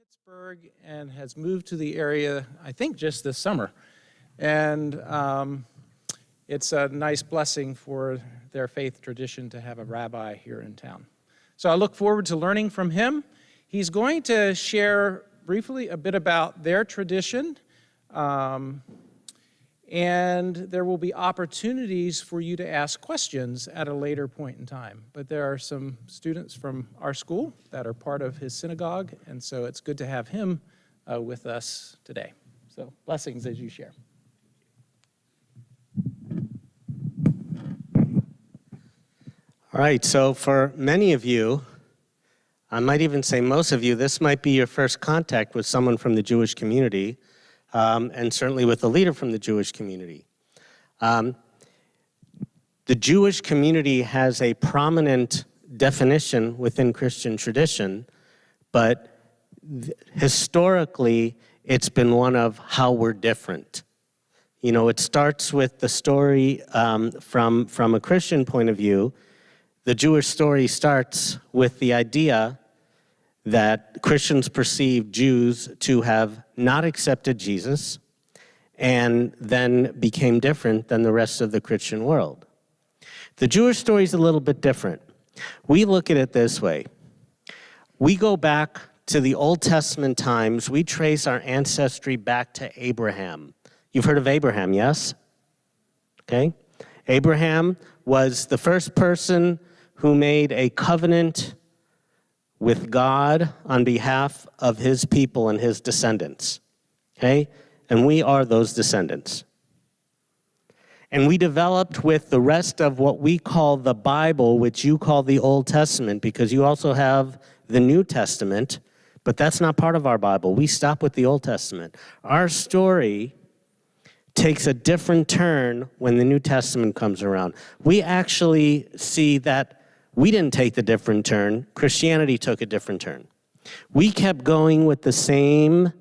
Pittsburgh and has moved to the area, I think, just this summer. And it's a nice blessing for their faith tradition to have a rabbi here in town. So I look forward to learning from him. He's going to share briefly a bit about their tradition, and there will be opportunities for you to ask questions at a later point in time. But there are some students from our school that are part of his synagogue, and so it's good to have him with us today. So blessings as you share. All right, so for many of you, I might even say most of you, this might be your first contact with someone from the Jewish community, and certainly with a leader from the Jewish community. The Jewish community has a prominent definition within Christian tradition, but historically, it's been one of how we're different. You know, it starts with the story from a Christian point of view. The Jewish story starts with the idea that Christians perceived Jews to have not accepted Jesus and then became different than the rest of the Christian world. The Jewish story is a little bit different. We look at it this way. We go back to the Old Testament times. We trace our ancestry back to Abraham. You've heard of Abraham, yes? Okay. Abraham was the first person who made a covenant with God on behalf of his people and his descendants, okay? And we are those descendants. And we developed with the rest of what we call the Bible, which you call the Old Testament, because you also have the New Testament, but that's not part of our Bible. We stop with the Old Testament. Our story takes a different turn when the New Testament comes around. We actually see that we didn't take the different turn. Christianity took a different turn. We kept going with the same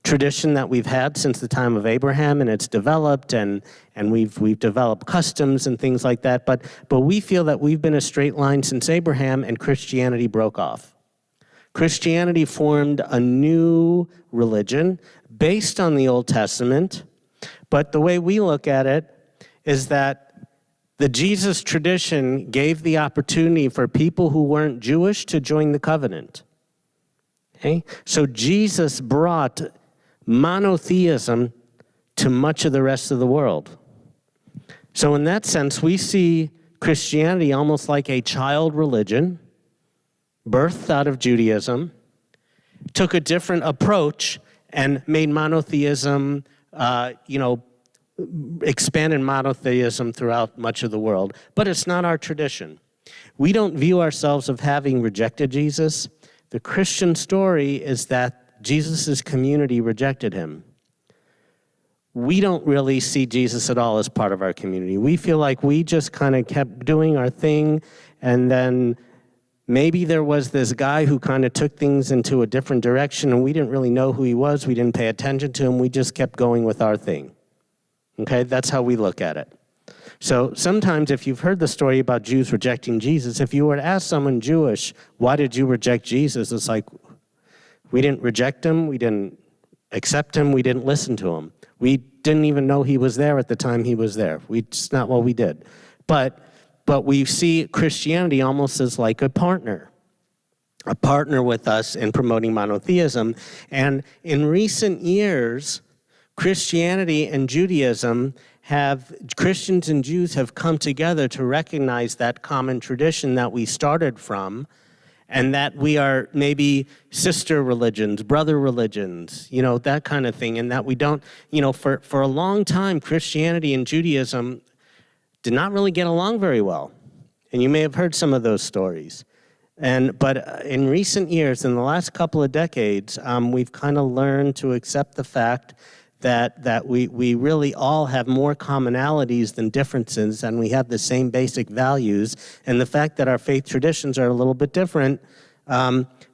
tradition that we've had since the time of Abraham, and it's developed, and we've developed customs and things like that. But we feel that we've been a straight line since Abraham, and Christianity broke off. Christianity formed a new religion based on the Old Testament, but the way we look at it is that the Jesus tradition gave the opportunity for people who weren't Jewish to join the covenant. Okay? So Jesus brought monotheism to much of the rest of the world. So in that sense, we see Christianity almost like a child religion, birthed out of Judaism, took a different approach and made monotheism, expanded monotheism throughout much of the world, but it's not our tradition. We don't view ourselves of having rejected Jesus. The Christian story is that Jesus' community rejected him. We don't really see Jesus at all as part of our community. We feel like we just kind of kept doing our thing, and then maybe there was this guy who kind of took things into a different direction, and we didn't really know who he was. We didn't pay attention to him. We just kept going with our thing. Okay, that's how we look at it. So sometimes if you've heard the story about Jews rejecting Jesus, if you were to ask someone Jewish, why did you reject Jesus? It's like, we didn't reject him, we didn't accept him, we didn't listen to him. We didn't even know he was there at the time he was there. It's not what we did. But we see Christianity almost as like a partner with us in promoting monotheism. And in recent years, Christianity and Judaism Christians and Jews have come together to recognize that common tradition that we started from, and that we are maybe sister religions, brother religions, that kind of thing, and that we don't, for a long time, Christianity and Judaism did not really get along very well. And you may have heard some of those stories. But in recent years, in the last couple of decades, we've kind of learned to accept the fact that we really all have more commonalities than differerences, and we have the same basic values. And the fact that our faith traditions are a little bit different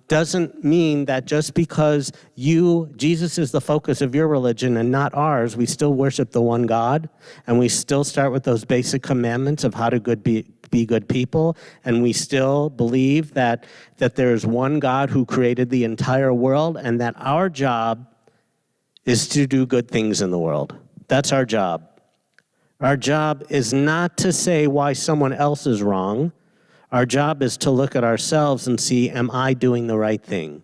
doesn't mean that just because Jesus is the focus of your religion and not ours, we still worship the one God, and we still start with those basic commandments of how to be be good people, and we still believe that there is one God who created the entire world, and that our job is to do good things in the world. That's our job. Our job is not to say why someone else is wrong. Our job is to look at ourselves and see, am I doing the right thing?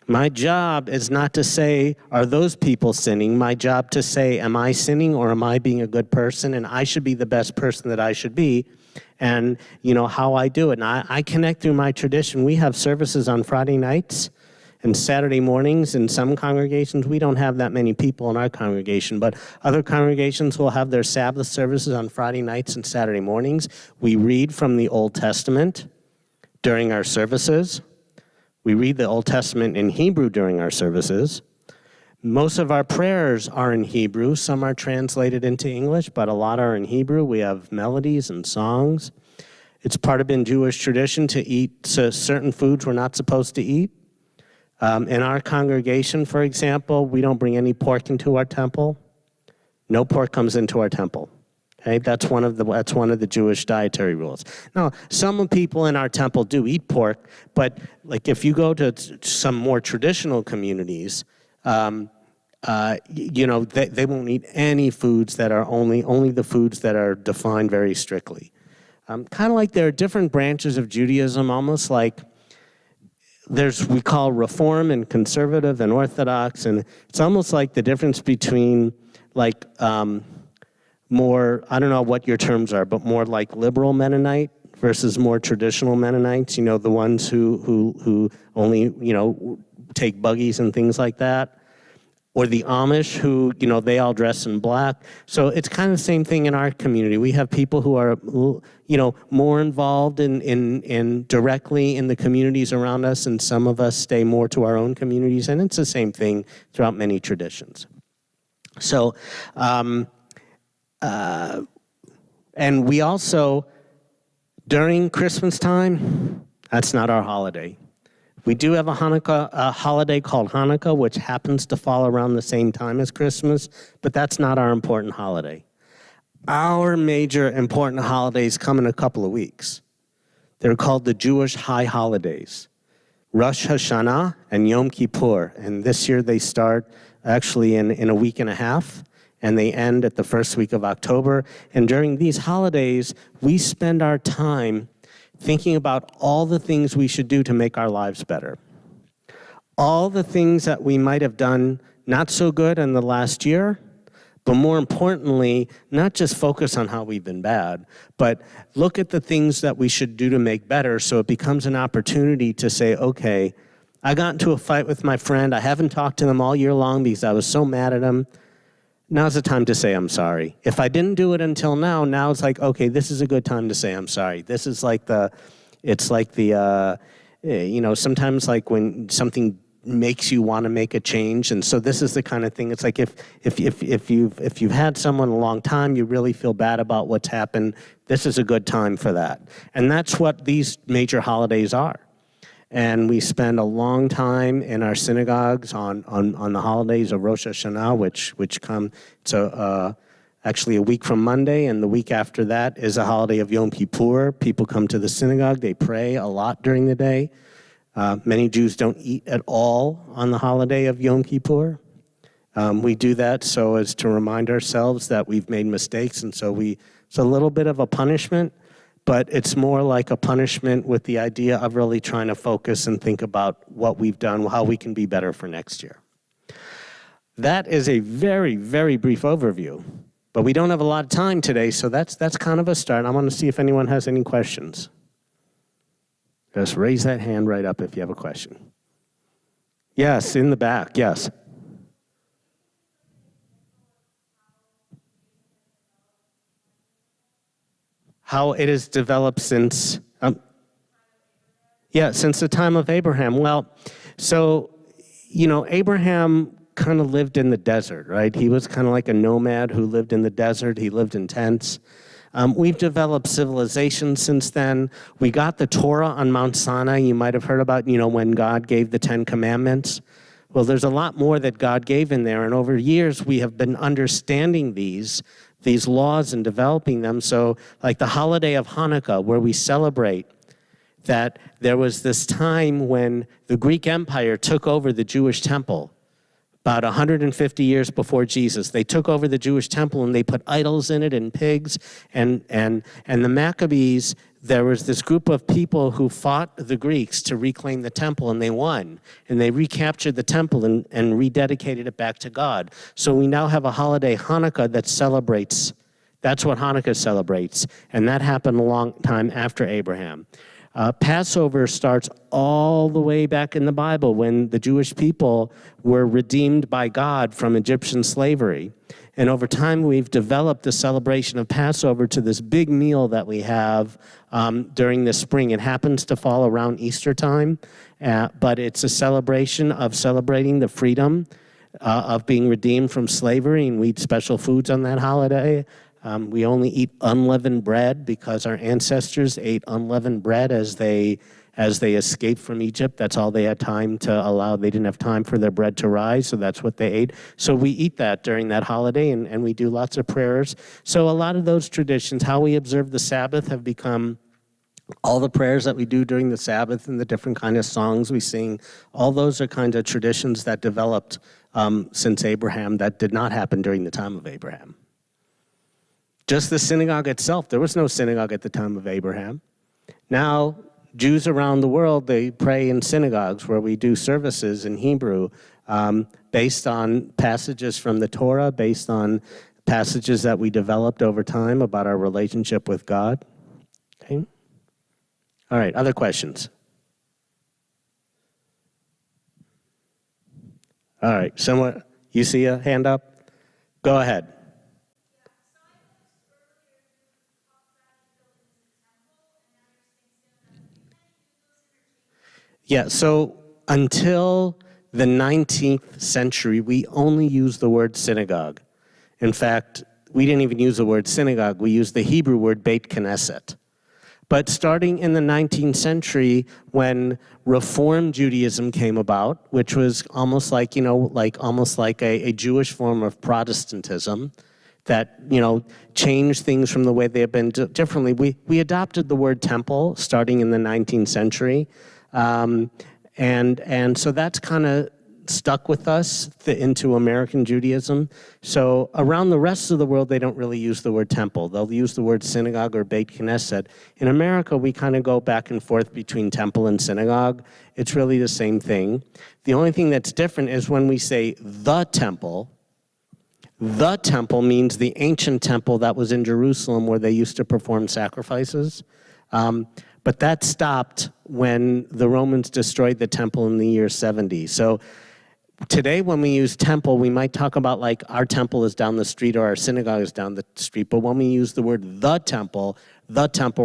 My job is not to say, are those people sinning? My job to say, am I sinning or am I being a good person? And I should be the best person that I should be. And, how I do it. And I connect through my tradition. We have services on Friday nights and Saturday mornings. In some congregations, we don't have that many people in our congregation, but other congregations will have their Sabbath services on Friday nights and Saturday mornings. We read from the Old Testament during our services. We read the Old Testament in Hebrew during our services. Most of our prayers are in Hebrew. Some are translated into English, but a lot are in Hebrew. We have melodies and songs. It's part of in Jewish tradition to eat certain foods we're not supposed to eat. In our congregation, for example, we don't bring any pork into our temple. No pork comes into our temple. Okay, that's one of the Jewish dietary rules. Now, some people in our temple do eat pork, but like if you go to some more traditional communities, they won't eat any foods that are only the foods that are defined very strictly. Kind of like there are different branches of Judaism, almost like we call Reform and Conservative and Orthodox, and it's almost like the difference between like more, I don't know what your terms are, but more like liberal Mennonite versus more traditional Mennonites, the ones who only, take buggies and things like that. Or the Amish who, they all dress in black. So it's kind of the same thing in our community. We have people who are, more involved in directly in the communities around us, and some of us stay more to our own communities, and it's the same thing throughout many traditions. So, and we also, during Christmas time, that's not our holiday. We do have a holiday called Hanukkah, which happens to fall around the same time as Christmas, but that's not our important holiday. Our major important holidays come in a couple of weeks. They're called the Jewish high holidays, Rosh Hashanah and Yom Kippur. And this year they start actually in a week and a half, and they end at the first week of October. And during these holidays, we spend our time thinking about all the things we should do to make our lives better. All the things that we might have done not so good in the last year, but more importantly, not just focus on how we've been bad, but look at the things that we should do to make better, so it becomes an opportunity to say, okay, I got into a fight with my friend. I haven't talked to them all year long because I was so mad at him. Now's the time to say I'm sorry. If I didn't do it until now it's like, okay, this is a good time to say I'm sorry. This is like sometimes like when something makes you want to make a change, and so this is the kind of thing. It's like if you've had someone a long time, you really feel bad about what's happened. This is a good time for that, and that's what these major holidays are. And we spend a long time in our synagogues on the holidays of Rosh Hashanah, which come actually a week from Monday, and the week after that is a holiday of Yom Kippur. People come to the synagogue, they pray a lot during the day. Many Jews don't eat at all on the holiday of Yom Kippur. We do that so as to remind ourselves that we've made mistakes, and so it's a little bit of a punishment. But it's more like a punishment with the idea of really trying to focus and think about what we've done, how we can be better for next year. That is a very, very brief overview. But we don't have a lot of time today, so that's kind of a start. I want to see if anyone has any questions. Just raise that hand right up if you have a question. Yes, in the back, yes. How it has developed since the time of Abraham. Well, so, Abraham kind of lived in the desert, right? He was kind of like a nomad who lived in the desert. He lived in tents. We've developed civilization since then. We got the Torah on Mount Sinai. You might have heard about, when God gave the 10 Commandments. Well, there's a lot more that God gave in there, and over years we have been understanding these these laws and developing them. So like the holiday of Hanukkah, where we celebrate that there was this time when the Greek Empire took over the Jewish temple about 150 years before Jesus. They took over the Jewish temple and they put idols in it and pigs. And the Maccabees, there was this group of people who fought the Greeks to reclaim the temple, and they won. And they recaptured the temple and rededicated it back to God. So we now have a holiday, Hanukkah, that celebrates. That's what Hanukkah celebrates. And that happened a long time after Abraham. Passover starts all the way back in the Bible when the Jewish people were redeemed by God from Egyptian slavery. And over time, we've developed the celebration of Passover to this big meal that we have during the spring. It happens to fall around Easter time, but it's a celebration of celebrating the freedom of being redeemed from slavery, and we eat special foods on that holiday. We only eat unleavened bread because our ancestors ate unleavened bread as they escaped from Egypt. That's all they had time to allow. They didn't have time for their bread to rise, so that's what they ate. So we eat that during that holiday, and we do lots of prayers. So a lot of those traditions, how we observe the Sabbath, have become all the prayers that we do during the Sabbath and the different kind of songs we sing. All those are kind of traditions that developed since Abraham that did not happen during the time of Abraham. Just the synagogue itself, there was no synagogue at the time of Abraham. Now, Jews around the world, they pray in synagogues where we do services in Hebrew based on passages from the Torah, based on passages that we developed over time about our relationship with God. Okay? All right, other questions? All right, someone, you see a hand up? Go ahead. Yeah, so until the 19th century, we only used the word synagogue. In fact, we didn't even use the word synagogue. We used the Hebrew word Beit Knesset. But starting in the 19th century, when Reform Judaism came about, which was almost like, almost like a Jewish form of Protestantism, that, changed things from the way they had been differently, we adopted the word temple starting in the 19th century. And so that's kind of stuck with us into American Judaism. So around the rest of the world, they don't really use the word temple. They'll use the word synagogue or Beit Knesset. In America, we kind of go back and forth between temple and synagogue. It's really the same thing. The only thing that's different is when we say the temple means the ancient temple that was in Jerusalem where they used to perform sacrifices. But that stopped when the Romans destroyed the temple in the year 70. So today when we use temple, we might talk about like our temple is down the street or our synagogue is down the street. But when we use the word the temple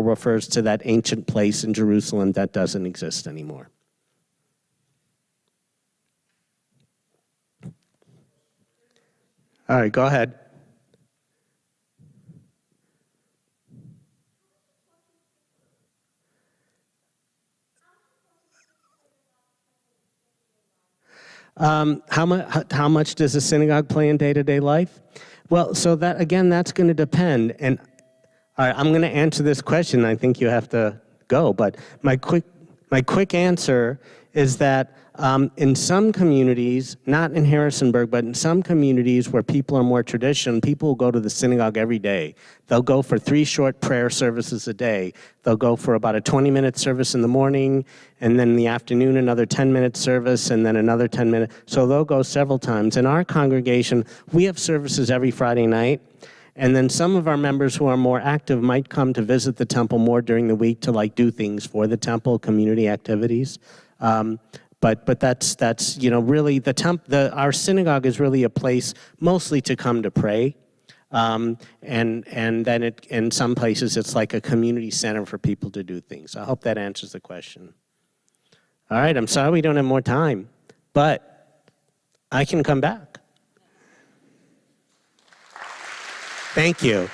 refers to that ancient place in Jerusalem that doesn't exist anymore. All right, go ahead. How much does a synagogue play in day-to-day life? Well, so that, again, that's going to depend. And all right, I'm going to answer this question. I think you have to go. But my quick answer is that in some communities, not in Harrisonburg, but in some communities where people are more traditional, people will go to the synagogue every day. They'll go for 3 short prayer services a day. They'll go for about a 20-minute service in the morning, and then in the afternoon, another 10-minute service, and then another 10-minute. So they'll go several times. In our congregation, we have services every Friday night. And then some of our members who are more active might come to visit the temple more during the week to do things for the temple, community activities. But that's really our synagogue is really a place mostly to come to pray, and then in some places it's like a community center for people to do things. I hope that answers the question. All right, I'm sorry we don't have more time, but I can come back. Thank you.